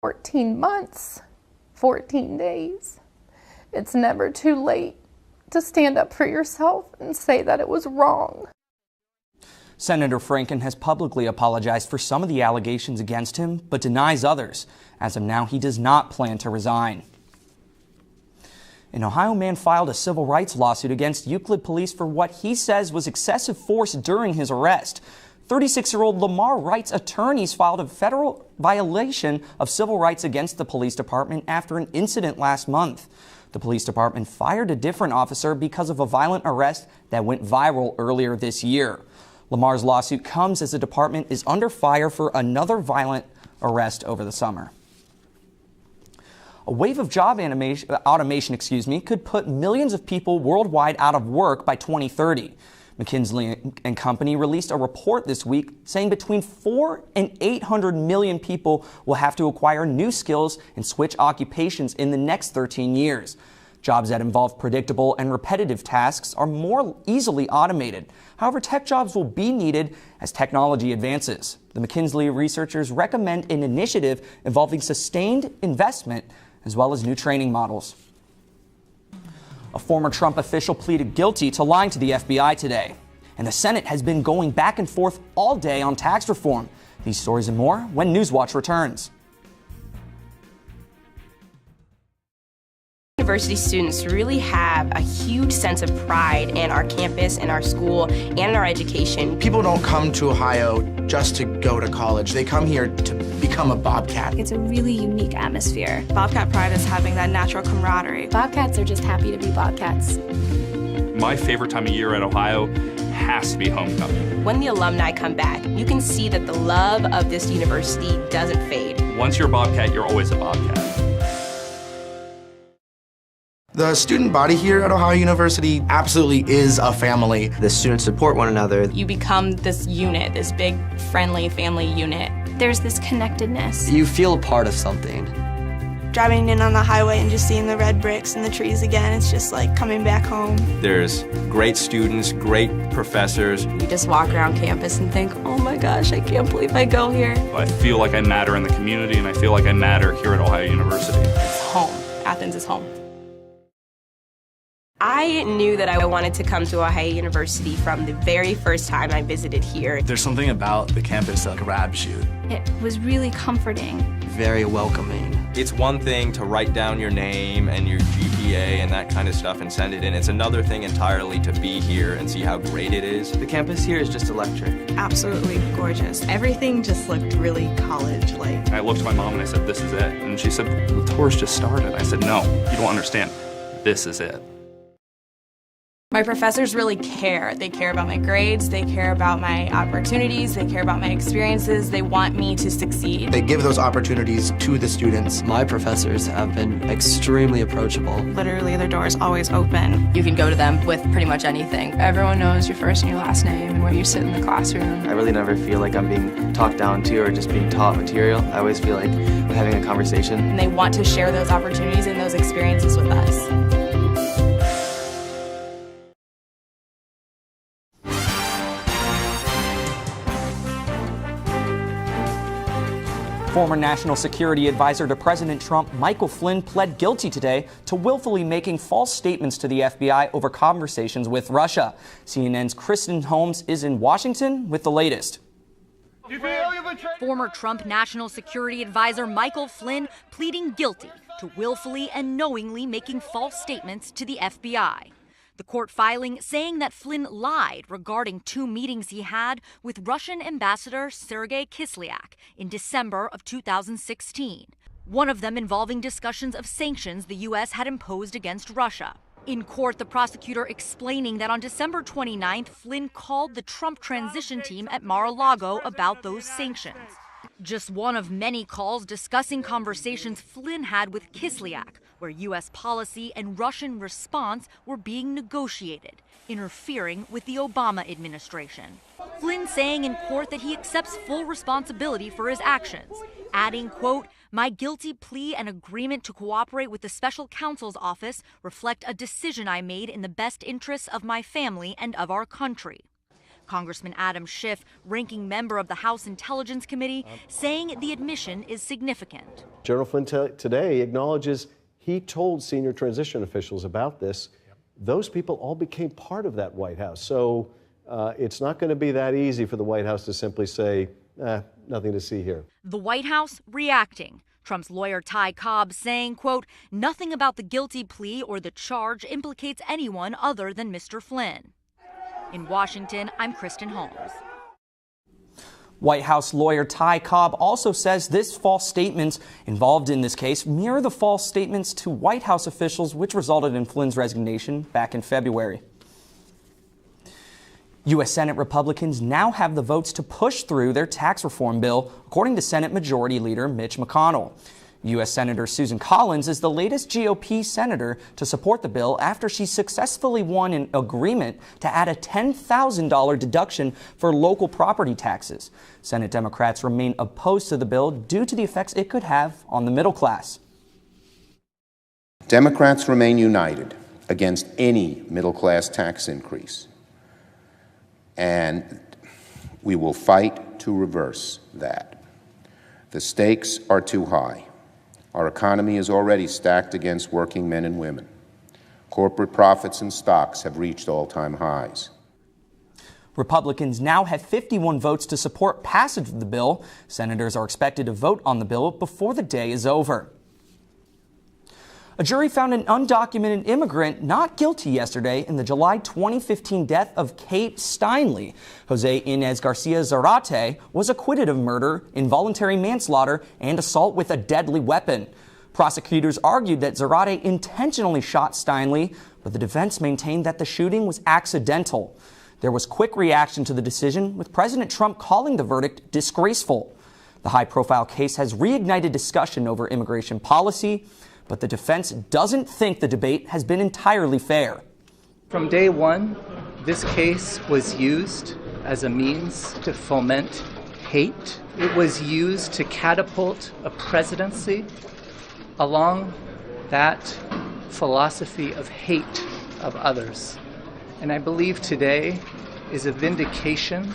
14 months, 14 days. It's never too late to stand up for yourself and say that it was wrong. Senator Franken has publicly apologized for some of the allegations against him, but denies others. As of now, he does not plan to resign. An Ohio man filed a civil rights lawsuit against Euclid police for what he says was excessive force during his arrest. 36-year-old Lamar Wright's attorneys filed a federal violation of civil rights against the police department after an incident last month. The police department fired a different officer because of a violent arrest that went viral earlier this year. Lamar's lawsuit comes as the department is under fire for another violent arrest over the summer. A wave of job automation could put millions of people worldwide out of work by 2030. McKinsey and Company released a report this week saying between 400 and 800 million people will have to acquire new skills and switch occupations in the next 13 years. Jobs that involve predictable and repetitive tasks are more easily automated. However, tech jobs will be needed as technology advances. The McKinsey researchers recommend an initiative involving sustained investment as well as new training models. A former Trump official pleaded guilty to lying to the FBI today. And the Senate has been going back and forth all day on tax reform. These stories and more when Newswatch returns. University students really have a huge sense of pride in our campus, in our school, and in our education. People don't come to Ohio just to go to college. They come here to become a Bobcat. It's a really unique atmosphere. Bobcat pride is having that natural camaraderie. Bobcats are just happy to be Bobcats. My favorite time of year at Ohio has to be homecoming. When the alumni come back, you can see that the love of this university doesn't fade. Once you're a Bobcat, you're always a Bobcat. The student body here at Ohio University absolutely is a family. The students support one another. You become this unit, this big, friendly family unit. There's this connectedness. You feel a part of something. Driving in on the highway and just seeing the red bricks and the trees again, it's just like coming back home. There's great students, great professors. You just walk around campus and think, oh my gosh, I can't believe I go here. I feel like I matter in the community, and I feel like I matter here at Ohio University. It's home. Athens is home. I knew that I wanted to come to Ohio University from the very first time I visited here. There's something about the campus that grabs you. It was really comforting. Very welcoming. It's one thing to write down your name and your GPA and that kind of stuff and send it in. It's another thing entirely to be here and see how great it is. The campus here is just electric. Absolutely gorgeous. Everything just looked really college-like. I looked at my mom and I said, this is it. And she said, the tour's just started. I said, no, you don't understand. This is it. My professors really care. They care about my grades, they care about my opportunities, they care about my experiences, they want me to succeed. They give those opportunities to the students. My professors have been extremely approachable. Literally, their door is always open. You can go to them with pretty much anything. Everyone knows your first and your last name and where you sit in the classroom. I really never feel like I'm being talked down to or just being taught material. I always feel like I'm having a conversation. And they want to share those opportunities and those experiences with us. Former National Security Advisor to President Trump, Michael Flynn, pled guilty today to willfully making false statements to the FBI over conversations with Russia. CNN's Kristen Holmes is in Washington with the latest. Former Trump National Security Advisor Michael Flynn pleading guilty to willfully and knowingly making false statements to the FBI. The court filing saying that Flynn lied regarding 2 meetings he had with Russian Ambassador Sergei Kislyak in December of 2016, one of them involving discussions of sanctions the U.S. had imposed against Russia. In court, the prosecutor explaining that on December 29th, Flynn called the Trump transition team at Mar-a-Lago about those sanctions. Just one of many calls discussing conversations Flynn had with Kislyak, where U.S. policy and Russian response were being negotiated, interfering with the Obama administration. Flynn saying in court that he accepts full responsibility for his actions, adding, quote, "My guilty plea and agreement to cooperate with the special counsel's office reflect a decision I made in the best interests of my family and of our country." Congressman Adam Schiff, ranking member of the House Intelligence Committee, saying the admission is significant. General Flynn today acknowledges he told senior transition officials about this. Those people all became part of that White House. So it's not going to be that easy for the White House to simply say, nothing to see here. The White House reacting. Trump's lawyer Ty Cobb saying, quote, nothing about the guilty plea or the charge implicates anyone other than Mr. Flynn. In Washington, I'm Kristen Holmes. White House lawyer Ty Cobb also says this false statements involved in this case mirror the false statements to White House officials which resulted in Flynn's resignation back in February. U.S. Senate Republicans now have the votes to push through their tax reform bill, according to Senate Majority Leader Mitch McConnell. U.S. Senator Susan Collins is the latest GOP senator to support the bill after she successfully won an agreement to add a $10,000 deduction for local property taxes. Senate Democrats remain opposed to the bill due to the effects it could have on the middle class. Democrats remain united against any middle-class tax increase, and we will fight to reverse that. The stakes are too high. Our economy is already stacked against working men and women. Corporate profits and stocks have reached all-time highs. Republicans now have 51 votes to support passage of the bill. Senators are expected to vote on the bill before the day is over. A jury found an undocumented immigrant not guilty yesterday in the July 2015 death of Kate Steinle. Jose Inez Garcia Zarate was acquitted of murder, involuntary manslaughter, and assault with a deadly weapon. Prosecutors argued that Zarate intentionally shot Steinle, but the defense maintained that the shooting was accidental. There was quick reaction to the decision, with President Trump calling the verdict disgraceful. The high-profile case has reignited discussion over immigration policy, but the defense doesn't think the debate has been entirely fair. From day one, this case was used as a means to foment hate. It was used to catapult a presidency along that philosophy of hate of others. And I believe today is a vindication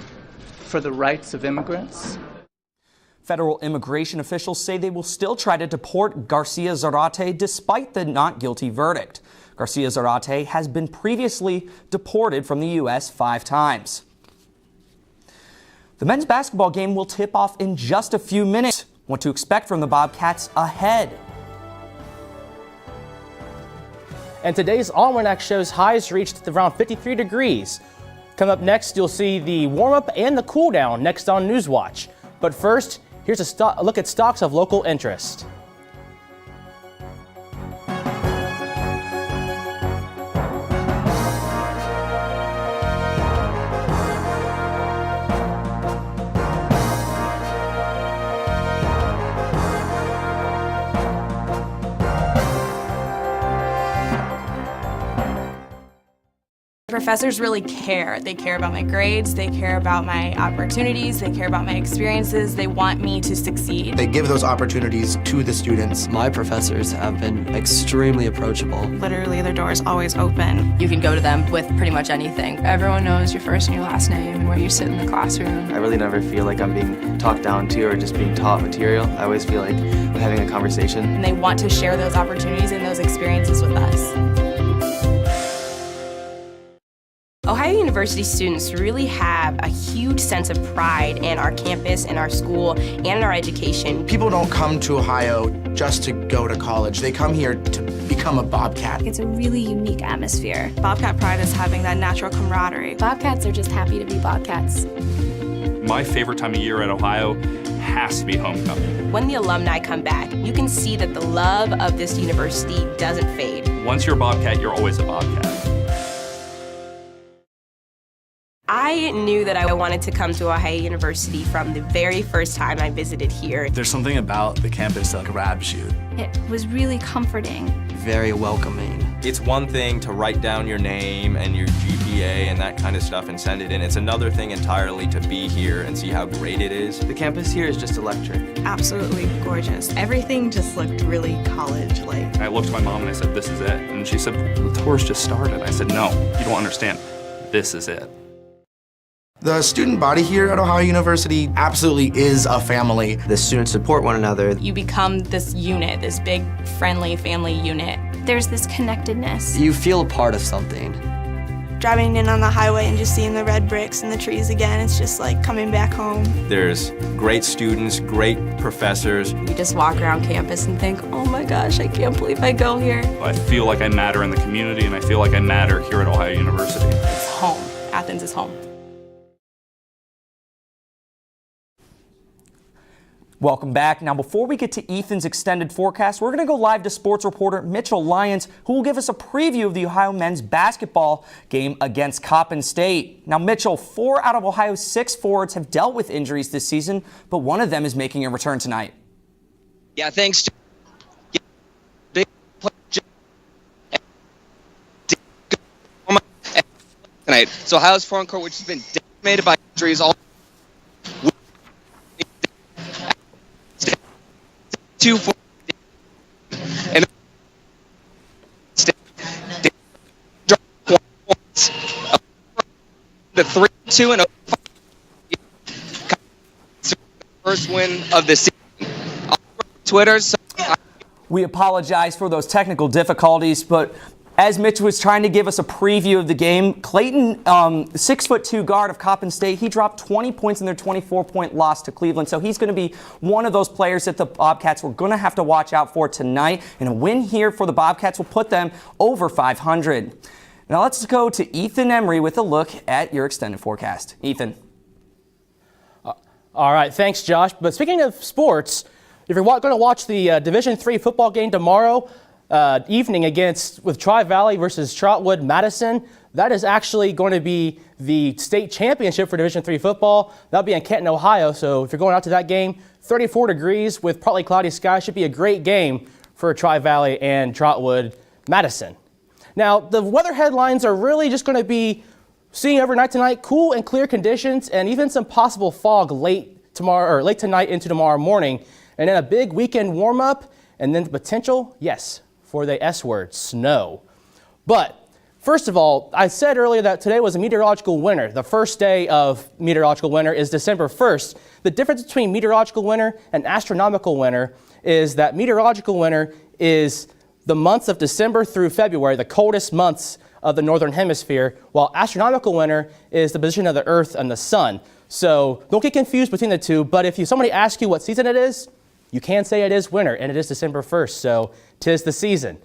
for the rights of immigrants. Federal immigration officials say they will still try to deport Garcia Zarate despite the not guilty verdict. Garcia Zarate has been previously deported from the U.S. 5 times. The men's basketball game will tip off in just a few minutes. What to expect from the Bobcats ahead. And today's Almanac shows highs reached around 53 degrees. Coming up next, you'll see the warm-up and the cool-down next on Newswatch. But first, here's a look at stocks of local interest. Professors really care. They care about my grades, they care about my opportunities, they care about my experiences, they want me to succeed. They give those opportunities to the students. My professors have been extremely approachable. Literally, their door is always open. You can go to them with pretty much anything. Everyone knows your first and your last name and where you sit in the classroom. I really never feel like I'm being talked down to or just being taught material. I always feel like I'm having a conversation. And they want to share those opportunities and those experiences with us. Ohio University students really have a huge sense of pride in our campus, in our school, and in our education. People don't come to Ohio just to go to college. They come here to become a Bobcat. It's a really unique atmosphere. Bobcat pride is having that natural camaraderie. Bobcats are just happy to be Bobcats. My favorite time of year at Ohio has to be homecoming. When the alumni come back, you can see that the love of this university doesn't fade. Once you're a Bobcat, you're always a Bobcat. I knew that I wanted to come to Ohio University from the very first time I visited here. There's something about the campus that grabs you. It was really comforting. Very welcoming. It's one thing to write down your name and your GPA and that kind of stuff and send it in. It's another thing entirely to be here and see how great it is. The campus here is just electric. Absolutely gorgeous. Everything just looked really college-like. I looked at my mom and I said, "This is it." And she said, "The tour's just started." I said, "No, you don't understand. This is it." The student body here at Ohio University absolutely is a family. The students support one another. You become this unit, this big, friendly family unit. There's this connectedness. You feel a part of something. Driving in on the highway and just seeing the red bricks and the trees again, it's just like coming back home. There's great students, great professors. You just walk around campus and think, oh my gosh, I can't believe I go here. I feel like I matter in the community, and I feel like I matter here at Ohio University. It's home. Athens is home. Welcome back. Now, before we get to Ethan's extended forecast, we're going to go live to sports reporter Mitchell Lyons, who will give us a preview of the Ohio men's basketball game against Coppin State. Now, Mitchell, 4 out of Ohio's 6 forwards have dealt with injuries this season, but one of them is making a return tonight. Yeah, thanks. Tonight. So Ohio's front court, which has been decimated by injuries all 2-4 and the 3-2 and 5 first win of the season. Twitter. We apologize for those technical difficulties, but as Mitch was trying to give us a preview of the game, Clayton, 6'2" guard of Coppin State, he dropped 20 points in their 24-point loss to Cleveland. So he's going to be one of those players that the Bobcats were going to have to watch out for tonight. And a win here for the Bobcats will put them over 500. Now let's go to Ethan Emery with a look at your extended forecast. Ethan. All right, thanks, Josh. But speaking of sports, if you're going to watch the Division III football game tomorrow evening with Tri-Valley versus Trotwood Madison, that is actually going to be the state championship for Division III football. That'll be in Canton, Ohio. So if you're going out to that game, 34 degrees with partly cloudy skies should be a great game for Tri-Valley and Trotwood Madison. Now, the weather headlines are really just going to be seeing overnight tonight, cool and clear conditions, and even some possible fog late tonight into tomorrow morning. And then a big weekend warm-up, and then the potential, yes, for the S word, snow. But first of all, I said earlier that today was a meteorological winter. The first day of meteorological winter is December 1st. The difference between meteorological winter and astronomical winter is that meteorological winter is the months of December through February, the coldest months of the northern hemisphere, while astronomical winter is the position of the Earth and the sun. So don't get confused between the two, but if somebody asks you what season it is, you can say it is winter, and it is December 1st, so 'tis the season.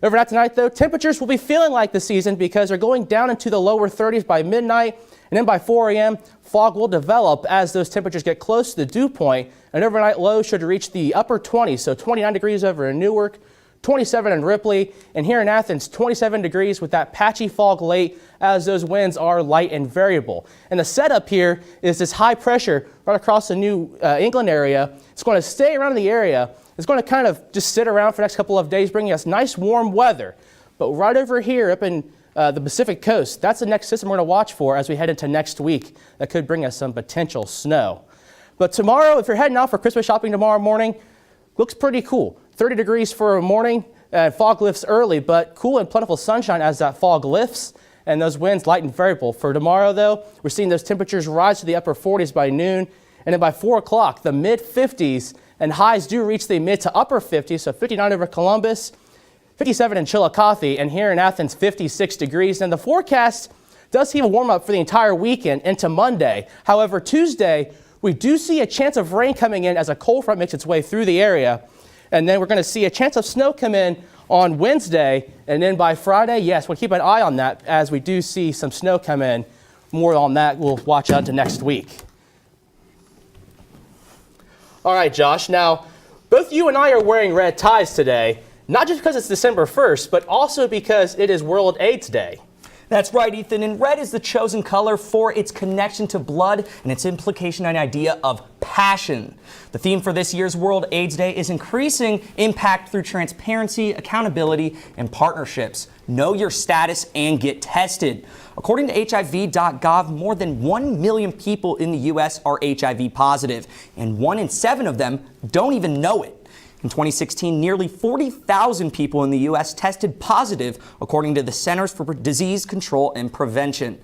Overnight tonight, though, temperatures will be feeling like the season because they're going down into the lower 30s by midnight, and then by 4 a.m., fog will develop as those temperatures get close to the dew point, and overnight lows should reach the upper 20s, so 29 degrees over in Newark, 27 in Ripley, and here in Athens, 27 degrees with that patchy fog late as those winds are light and variable. And the setup here is this high pressure right across the New England area. It's going to stay around the area. It's going to kind of just sit around for the next couple of days, bringing us nice warm weather. But right over here up in the Pacific coast, that's the next system we're going to watch for as we head into next week. That could bring us some potential snow. But tomorrow, if you're heading out for Christmas shopping tomorrow morning, looks pretty cool. 30 degrees for a morning, fog lifts early, but cool and plentiful sunshine as that fog lifts, and those winds light and variable. For tomorrow, though, we're seeing those temperatures rise to the upper 40s by noon, and then by 4 o'clock, the mid-50s, and highs do reach the mid to upper 50s, so 59 over Columbus, 57 in Chillicothe, and here in Athens, 56 degrees. And the forecast does see a warm-up for the entire weekend into Monday. However, Tuesday, we do see a chance of rain coming in as a cold front makes its way through the area. And then we're going to see a chance of snow come in on Wednesday. And then by Friday, yes, we'll keep an eye on that as we do see some snow come in. More on that we'll watch out to next week. All right, Josh. Now, both you and I are wearing red ties today, not just because it's December 1st, but also because it is World AIDS Day. That's right, Ethan, and red is the chosen color for its connection to blood and its implication on the idea of passion. The theme for this year's World AIDS Day is increasing impact through transparency, accountability, and partnerships. Know your status and get tested. According to HIV.gov, more than 1 million people in the U.S. are HIV positive, and 1 in 7 of them don't even know it. In 2016, nearly 40,000 people in the U.S. tested positive, according to the Centers for Disease Control and Prevention.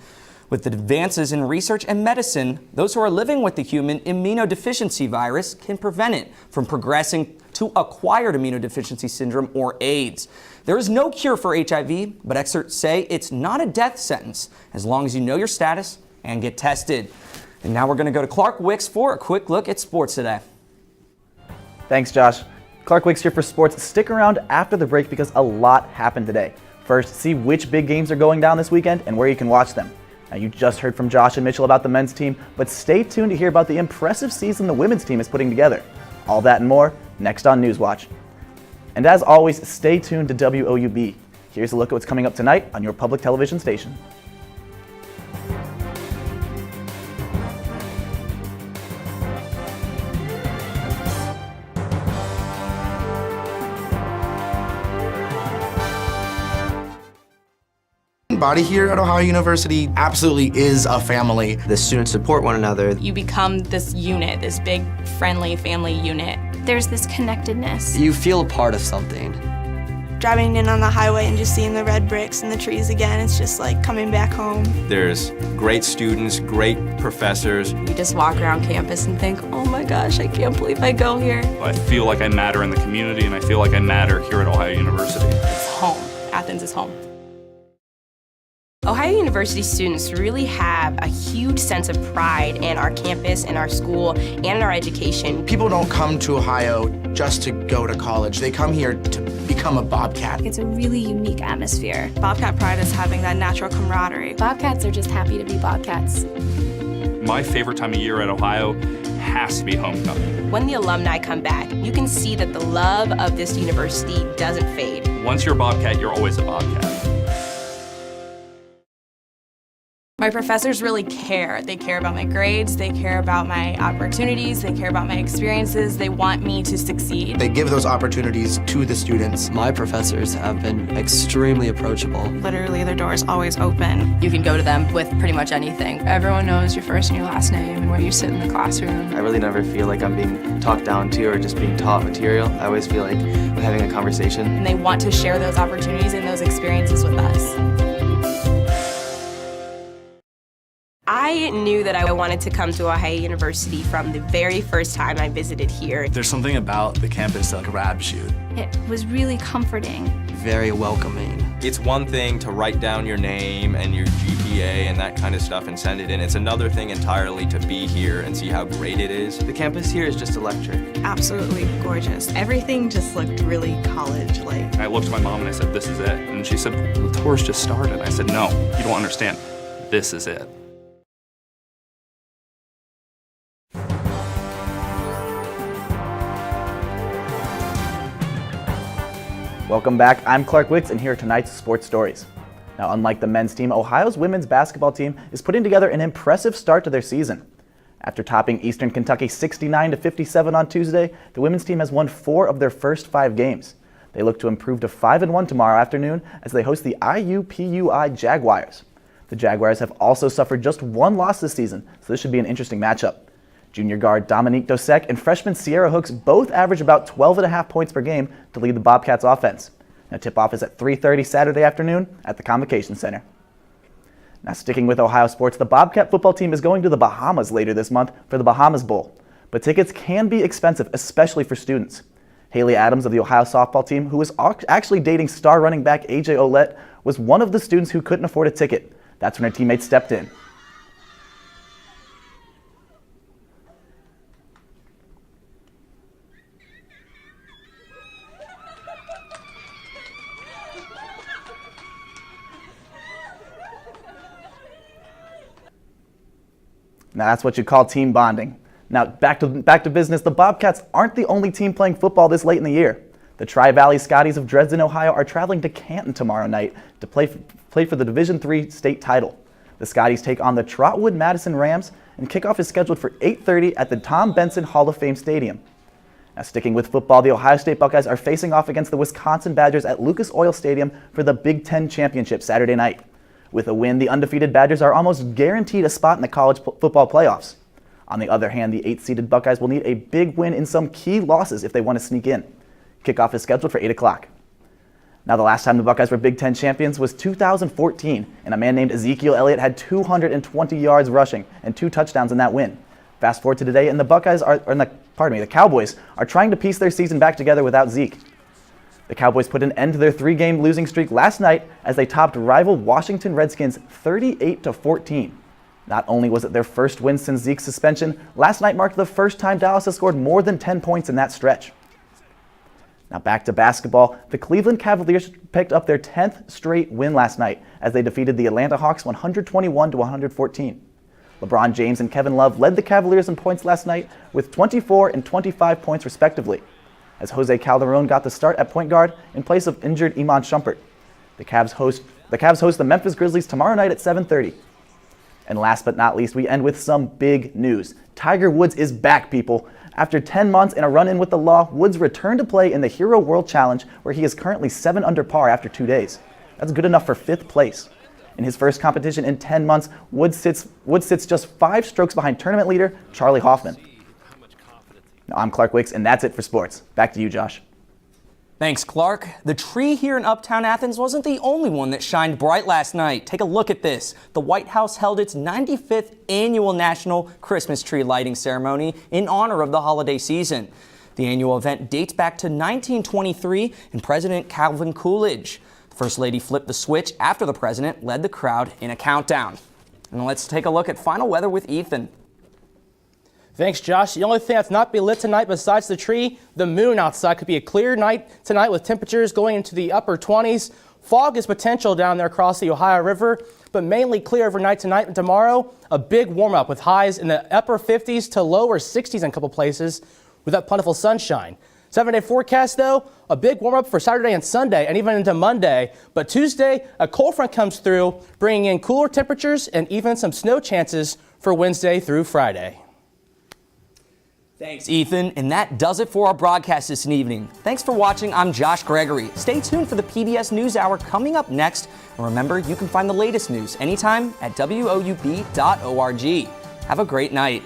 With the advances in research and medicine, those who are living with the human immunodeficiency virus can prevent it from progressing to acquired immunodeficiency syndrome or AIDS. There is no cure for HIV, but experts say it's not a death sentence as long as you know your status and get tested. And now we're going to go to Clark Wicks for a quick look at sports today. Thanks, Josh. Clark Wicks here for sports. Stick around after the break because a lot happened today. First, see which big games are going down this weekend and where you can watch them. Now, you just heard from Josh and Mitchell about the men's team, but stay tuned to hear about the impressive season the women's team is putting together. All that and more next on Newswatch. And as always, stay tuned to WOUB. Here's a look at what's coming up tonight on your public television station. Body here at Ohio University absolutely is a family. The students support one another. You become this unit, this big, friendly family unit. There's this connectedness. You feel a part of something. Driving in on the highway and just seeing the red bricks and the trees again, it's just like coming back home. There's great students, great professors. You just walk around campus and think, oh my gosh, I can't believe I go here. I feel like I matter in the community, and I feel like I matter here at Ohio University. It's home. Athens is home. Ohio University students really have a huge sense of pride in our campus, in our school, and in our education. People don't come to Ohio just to go to college. They come here to become a Bobcat. It's a really unique atmosphere. Bobcat pride is having that natural camaraderie. Bobcats are just happy to be Bobcats. My favorite time of year at Ohio has to be homecoming. When the alumni come back, you can see that the love of this university doesn't fade. Once you're a Bobcat, you're always a Bobcat. My professors really care. They care about my grades, they care about my opportunities, they care about my experiences, they want me to succeed. They give those opportunities to the students. My professors have been extremely approachable. Literally, their door is always open. You can go to them with pretty much anything. Everyone knows your first and your last name and where you sit in the classroom. I really never feel like I'm being talked down to or just being taught material. I always feel like we're having a conversation. And they want to share those opportunities and those experiences with us. I knew that I wanted to come to Ohio University from the very first time I visited here. There's something about the campus that grabs you. It was really comforting. Very welcoming. It's one thing to write down your name and your GPA and that kind of stuff and send it in. It's another thing entirely to be here and see how great it is. The campus here is just electric. Absolutely gorgeous. Everything just looked really college-like. I looked at my mom and I said, this is it. And she said, the tour's just started. I said, no, you don't understand. This is it. Welcome back. I'm Clark Wicks, and here are tonight's sports stories. Now, unlike the men's team, Ohio's women's basketball team is putting together an impressive start to their season. After topping Eastern Kentucky 69-57 on Tuesday, the women's team has won 4 of their first 5 games. They look to improve to 5-1 tomorrow afternoon as they host the IUPUI Jaguars. The Jaguars have also suffered just 1 loss this season, so this should be an interesting matchup. Junior guard Dominique Dosek and freshman Sierra Hooks both average about 12.5 points per game to lead the Bobcats offense. Now, tip-off is at 3:30 Saturday afternoon at the Convocation Center. Now, sticking with Ohio sports, the Bobcat football team is going to the Bahamas later this month for the Bahamas Bowl. But tickets can be expensive, especially for students. Haley Adams of the Ohio softball team, who is actually dating star running back A.J. Olette, was one of the students who couldn't afford a ticket. That's when her teammates stepped in. Now that's what you call team bonding. Now back to business. The Bobcats aren't the only team playing football this late in the year. The Tri-Valley Scotties of Dresden, Ohio are traveling to Canton tomorrow night to play for the Division III state title. The Scotties take on the Trotwood Madison Rams, and kickoff is scheduled for 8:30 at the Tom Benson Hall of Fame Stadium. Now sticking with football, the Ohio State Buckeyes are facing off against the Wisconsin Badgers at Lucas Oil Stadium for the Big Ten Championship Saturday night. With a win, the undefeated Badgers are almost guaranteed a spot in the college football playoffs. On the other hand, the 8th-seeded Buckeyes will need a big win in some key losses if they want to sneak in. Kickoff is scheduled for 8 o'clock. Now, the last time the Buckeyes were Big Ten champions was 2014, and a man named Ezekiel Elliott had 220 yards rushing and 2 touchdowns in that win. Fast forward to today, and the Cowboys are trying to piece their season back together without Zeke. The Cowboys put an end to their 3-game losing streak last night as they topped rival Washington Redskins 38-14. Not only was it their first win since Zeke's suspension, last night marked the first time Dallas has scored more than 10 points in that stretch. Now back to basketball. The Cleveland Cavaliers picked up their 10th straight win last night as they defeated the Atlanta Hawks 121-114. LeBron James and Kevin Love led the Cavaliers in points last night with 24 and 25 points respectively, as Jose Calderon got the start at point guard in place of injured Iman Shumpert. The Cavs host the Memphis Grizzlies tomorrow night at 7:30. And last but not least, we end with some big news. Tiger Woods is back, people. After 10 months and a run-in with the law, Woods returned to play in the Hero World Challenge, where he is currently 7 under par after 2 days. That's good enough for 5th place. In his first competition in 10 months, Woods sits just 5 strokes behind tournament leader Charlie Hoffman. Now, I'm Clark Wicks, and that's it for sports. Back to you, Josh. Thanks, Clark. The tree here in Uptown Athens wasn't the only one that shined bright last night. Take a look at this. The White House held its 95th annual National Christmas Tree Lighting Ceremony in honor of the holiday season. The annual event dates back to 1923 and President Calvin Coolidge. The First Lady flipped the switch after the president led the crowd in a countdown. And let's take a look at final weather with Ethan. Thanks, Josh. The only thing that's not be lit tonight besides the tree, the moon outside. Could be a clear night tonight with temperatures going into the upper 20s. Fog is potential down there across the Ohio River, but mainly clear overnight tonight and tomorrow. A big warm-up with highs in the upper 50s to lower 60s in a couple places with that plentiful sunshine. 7-day forecast, though, a big warm-up for Saturday and Sunday and even into Monday. But Tuesday, a cold front comes through, bringing in cooler temperatures and even some snow chances for Wednesday through Friday. Thanks, Ethan. And that does it for our broadcast this evening. Thanks for watching. I'm Josh Gregory. Stay tuned for the PBS NewsHour coming up next. And remember, you can find the latest news anytime at WOUB.org. Have a great night.